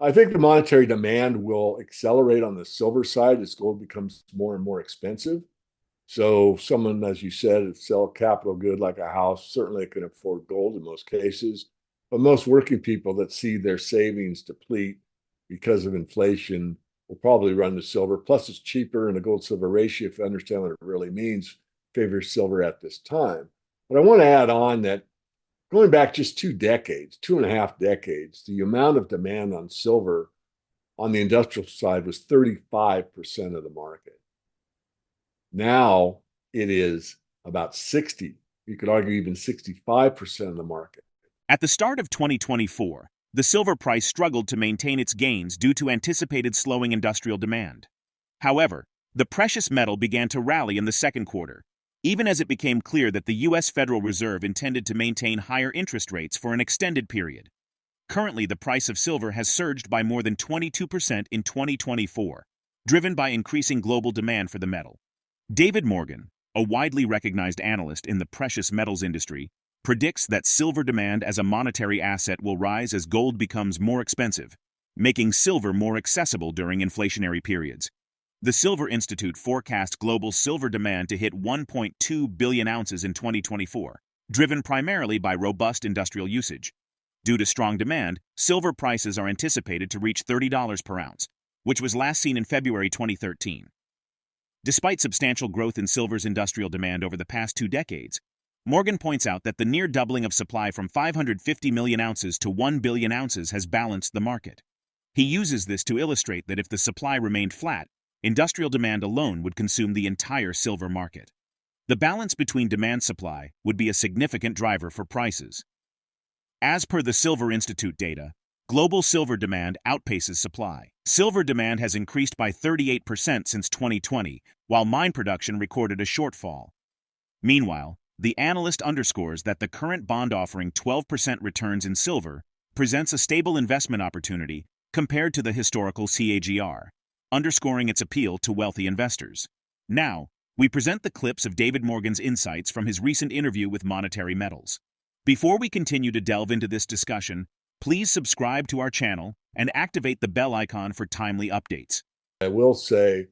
I think the monetary demand will accelerate on the silver side as gold becomes more and more expensive. So someone, as you said, sell a capital good like a house, certainly can afford gold in most cases. But most working people that see their savings deplete because of inflation will probably run to silver. Plus, it's cheaper, and the gold silver ratio, if you understand what it really means, favors silver at this time. But I want to add on that going back just 2 decades, 2.5 decades, the amount of demand on silver on the industrial side was 35% of the market. Now it is about 60. You could argue even 65% of the market. At the start of 2024, the silver price struggled to maintain its gains due to anticipated slowing industrial demand. However, the precious metal began to rally in the second quarter, even as it became clear that the U.S. Federal Reserve intended to maintain higher interest rates for an extended period. Currently, the price of silver has surged by more than 22% in 2024, driven by increasing global demand for the metal. DavidMorgan, a widely recognized analyst in the precious metals industry, predicts that silver demand as a monetary asset will rise as gold becomes more expensive, making silver more accessible during inflationary periods. The Silver Institute forecast global silver demand to hit 1.2 billion ounces in 2024, driven primarily by robust industrial usage. Due to strong demand, silver prices are anticipated to reach $30 per ounce, which was last seen in February 2013. Despite substantial growth in silver's industrial demand over the past 2 decades, Morgan points out that the near doubling of supply from 550 million ounces to 1 billion ounces has balanced the market. He uses this to illustrate that if the supply remained flat, industrial demand alone would consume the entire silver market. The balance between demand-supply would be a significant driver for prices. As per the Silver Institute data, global silver demand outpaces supply. Silver demand has increased by 38% since 2020, while mine production recorded a shortfall. Meanwhile, the analyst underscores that the current bond offering 12% returns in silver presents a stable investment opportunity compared to the historical CAGR, underscoring its appeal to wealthy investors. Now, we present the clips of DavidMorgan's insights from his recent interview with Monetary Metals. Before we continue to delve into this discussion, please subscribe to our channel and activate the bell icon for timely updates. I will say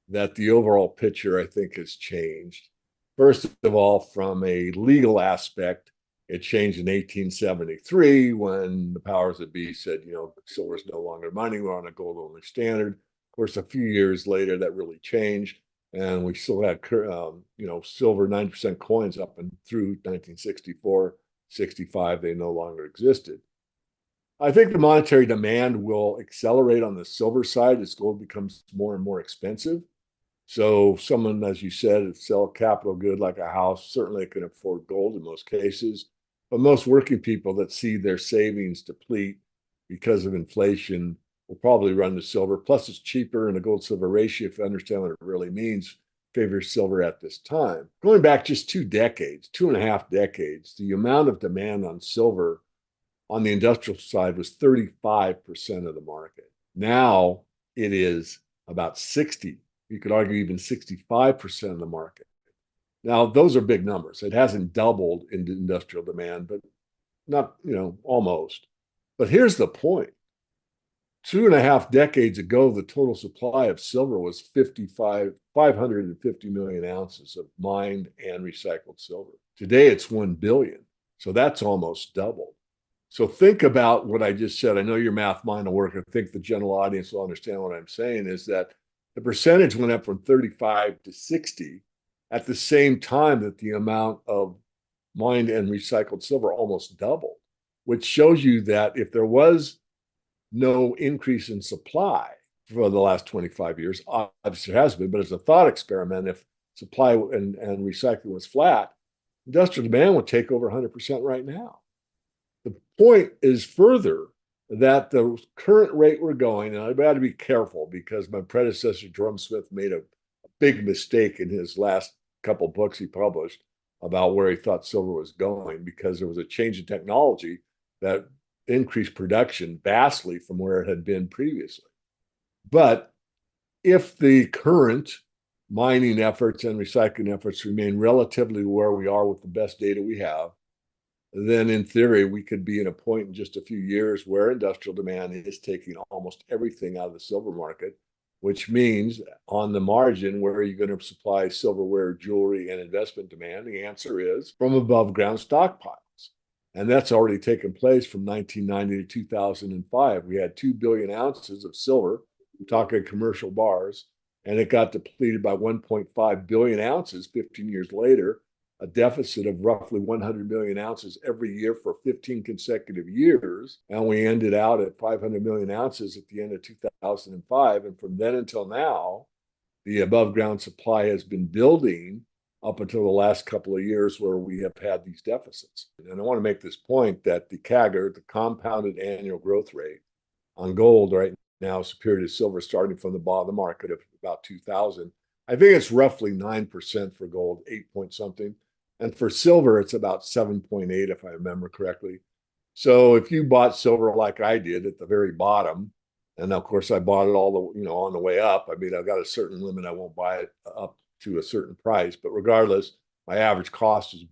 that the overall picture, I think, has changed. First of all, from a legal aspect, it changed in 1873 when the powers that be said, silver is no longer money, we're on a gold only standard. Of course, a few years later, that really changed. And we still had, silver 9% coins up and through 1964, 65, they no longer existed. I think the monetary demand will accelerate on the silver side as gold becomes more and more expensive. So someone, as you said, sell a capital good like a house, certainly can afford gold in most cases. But most working people that see their savings deplete because of inflation will probably run to silver. Plus, it's cheaper, and the gold silver ratio, if you understand what it really means, favors silver at this time. Going back just 2 decades, 2.5 decades, the amount of demand on silver on the industrial side was 35% of the market. Now it is about 60. You could argue even 65% of the market. Now, those are big numbers. It hasn't doubled in industrial demand, but not, almost. But here's the point. 2.5 decades ago, the total supply of silver was 550 million ounces of mined and recycled silver. Today, it's 1 billion. So that's almost doubled. So think about what I just said. I know your math mind will work. I think the general audience will understand what I'm saying is that the percentage went up from 35 to 60 at the same time that the amount of mined and recycled silver almost doubled, which shows you that if there was no increase in supply for the last 25 years, obviously there has been, but as a thought experiment, if supply and recycling was flat, industrial demand would take over 100% right now. The point is further that the current rate we're going, and I've got to be careful because my predecessor, Jerome Smith, made a big mistake in his last couple books he published about where he thought silver was going, because there was a change in technology that increased production vastly from where it had been previously. But if the current mining efforts and recycling efforts remain relatively where we are with the best data we have, then in theory, we could be in a point in just a few years where industrial demand is taking almost everything out of the silver market, which means on the margin, where are you going to supply silverware, jewelry, and investment demand? The answer is from above ground stockpiles. And that's already taken place from 1990 to 2005. We had 2 billion ounces of silver, we're talking commercial bars, and it got depleted by 1.5 billion ounces 15 years later, a deficit of roughly 100 million ounces every year for 15 consecutive years. And we ended out at 500 million ounces at the end of 2005. And from then until now, the above ground supply has been building up until the last couple of years where we have had these deficits. And I want to make this point that the CAGR, the compounded annual growth rate on gold right now, superior to silver, starting from the bottom of the market of about 2000. I think it's roughly 9% for gold, 8 point something. And for silver, it's about 7.8, if I remember correctly. So if you bought silver like I did at the very bottom, and of course I bought it all the, on the way up. I mean, I've got a certain limit. I won't buy it up to a certain price, but regardless, my average cost is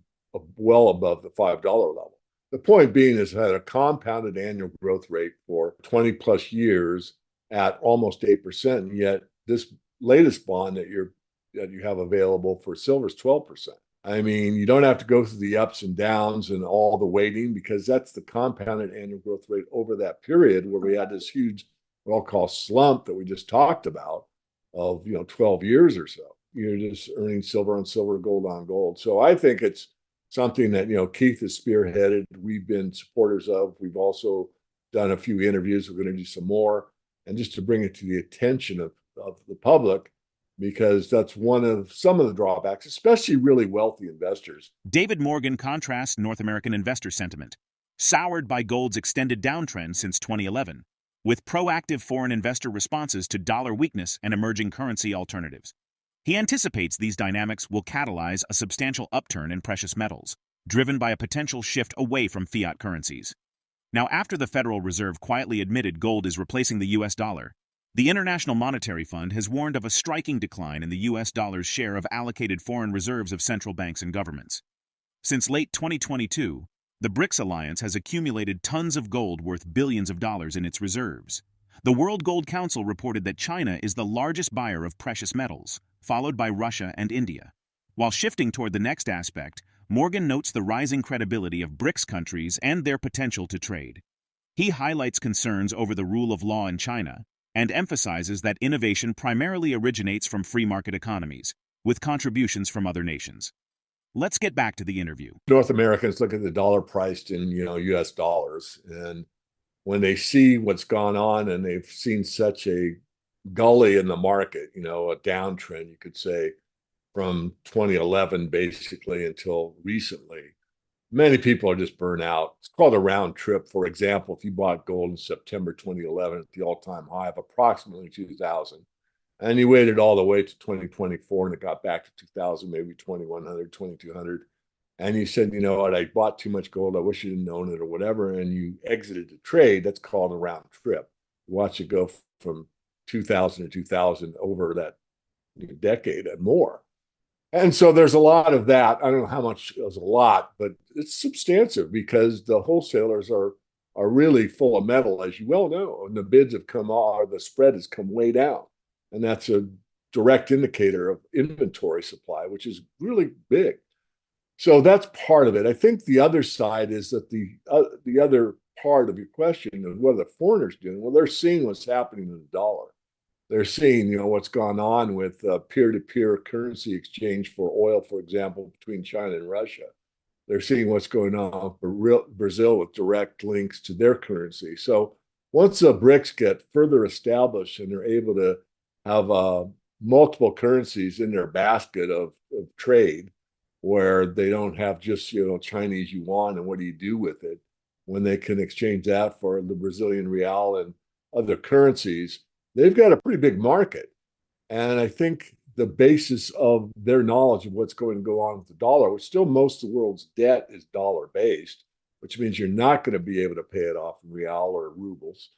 well above the $5 level. The point being is had a compounded annual growth rate for 20 plus years at almost 8%. And yet this latest bond that you have available for silver is 12%. I mean, you don't have to go through the ups and downs and all the waiting, because that's the compounded annual growth rate over that period where we had this huge, what I'll call slump that we just talked about of, 12 years or so. You're just earning silver on silver, gold on gold. So I think it's something that, Keith has spearheaded. We've been supporters of. We've also done a few interviews. We're going to do some more. And just to bring it to the attention of the public, because that's one of some of the drawbacks, especially really wealthy investors. DavidMorgan contrasts North American investor sentiment, soured by gold's extended downtrend since 2011, with proactive foreign investor responses to dollar weakness and emerging currency alternatives. He anticipates these dynamics will catalyze a substantial upturn in precious metals, driven by a potential shift away from fiat currencies. Now, after the Federal Reserve quietly admitted gold is replacing the US dollar, the International Monetary Fund has warned of a striking decline in the US dollar's share of allocated foreign reserves of central banks and governments. Since late 2022, the BRICS alliance has accumulated tons of gold worth billions of dollars in its reserves. The World Gold Council reported that China is the largest buyer of precious metals, followed by Russia and India. While shifting toward the next aspect, Morgan notes the rising credibility of BRICS countries and their potential to trade. He highlights concerns over the rule of law in China and emphasizes that innovation primarily originates from free market economies, with contributions from other nations. Let's get back to the interview. North Americans look at the dollar priced in, US dollars. And when they see what's gone on and they've seen such a gully in the market, a downtrend, you could say, from 2011 basically until recently, many people are just burnt out. It's called a round trip. For example, if you bought gold in September 2011 at the all-time high of approximately 2000, and you waited all the way to 2024 and it got back to 2000, maybe 2100, 2200, and you said, you know what, I bought too much gold, I wish you didn't own it or whatever, and you exited the trade, that's called a round trip. Watch it go from 2000 to 2000 over that decade and more. And so there's a lot of that. I don't know how much is a lot, but it's substantive because the wholesalers are really full of metal, as you well know, and the bids have come off, the spread has come way down. And that's a direct indicator of inventory supply, which is really big. So that's part of it. I think the other side is that the other part of your question is what are the foreigners doing? Well, they're seeing what's happening in the dollar. They're seeing, what's gone on with peer-to-peer currency exchange for oil, for example, between China and Russia. They're seeing what's going on for Brazil with direct links to their currency. So once the BRICS get further established and they're able to have multiple currencies in their basket of trade, where they don't have just, Chinese yuan and what do you do with it, when they can exchange that for the Brazilian real and other currencies, they've got a pretty big market. And I think the basis of their knowledge of what's going to go on with the dollar, which still most of the world's debt is dollar based, which means you're not going to be able to pay it off in real or rubles.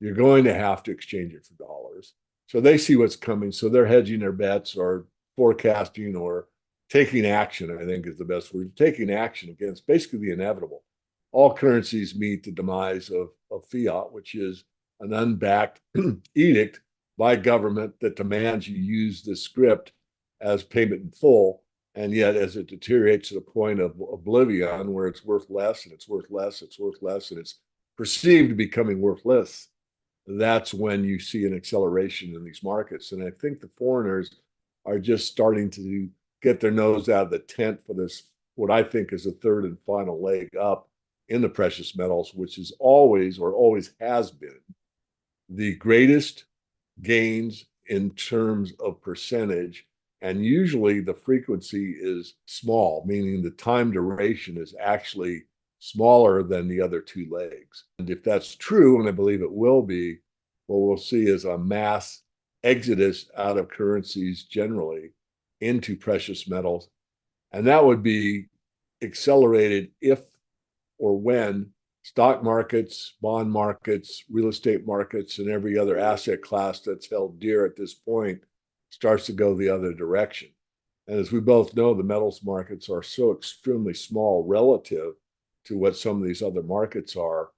You're going to have to exchange it for dollars. So they see what's coming. So they're hedging their bets or forecasting or taking action, I think is the best word, taking action against basically the inevitable. all currencies meet the demise of fiat, which is an unbacked edict by government that demands you use the script as payment in full. And yet, as it deteriorates to the point of oblivion, where it's worth less and it's worth less, it's worth less, and it's perceived to becoming worthless, that's when you see an acceleration in these markets. And I think the foreigners are just starting to get their nose out of the tent for this, what I think is a third and final leg up in the precious metals, which is always, or always has been, the greatest gains in terms of percentage. And usually the frequency is small, meaning the time duration is actually smaller than the other two legs. And if that's true, and I believe it will be, what we'll see is a mass exodus out of currencies generally into precious metals. And that would be accelerated if or when stock markets, bond markets, real estate markets, and every other asset class that's held dear at this point starts to go the other direction. And as we both know, the metals markets are so extremely small relative to what some of these other markets are.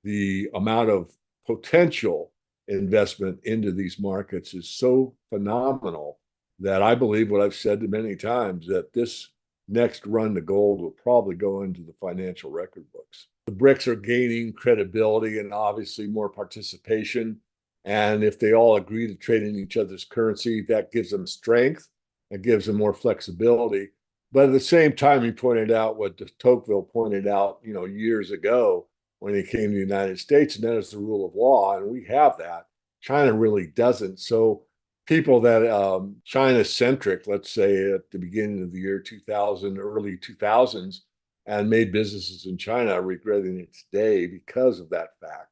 The amount of potential investment into these markets is so phenomenal that I believe what I've said many times, that this next run to gold will probably go into the financial record books. The BRICS are gaining credibility and obviously more participation. And if they all agree to trade in each other's currency, that gives them strength. It gives them more flexibility. But at the same time, he pointed out what de Tocqueville pointed out, years ago when he came to the United States, and that is the rule of law. And we have that. China really doesn't. So people that China-centric, let's say at the beginning of the year 2000, early 2000s, and made businesses in China are regretting it today because of that fact.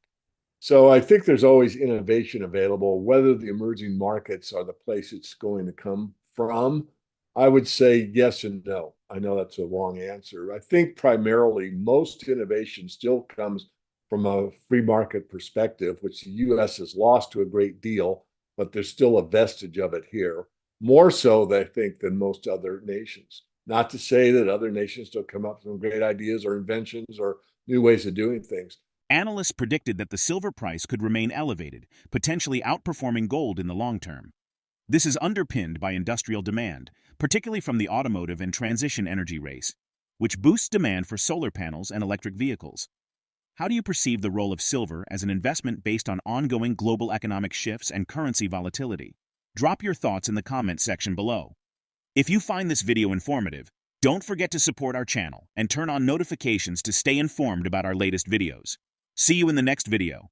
So I think there's always innovation available. Whether the emerging markets are the place it's going to come from, I would say yes and no. I know that's a long answer. I think primarily most innovation still comes from a free market perspective, which the US has lost to a great deal, but there's still a vestige of it here, more so, I think, than most other nations. Not to say that other nations don't come up with some great ideas or inventions or new ways of doing things. Analysts predicted that the silver price could remain elevated, potentially outperforming gold in the long term. This is underpinned by industrial demand, particularly from the automotive and transition energy race, which boosts demand for solar panels and electric vehicles. How do you perceive the role of silver as an investment based on ongoing global economic shifts and currency volatility? Drop your thoughts in the comment section below. If you find this video informative, don't forget to support our channel and turn on notifications to stay informed about our latest videos. See you in the next video.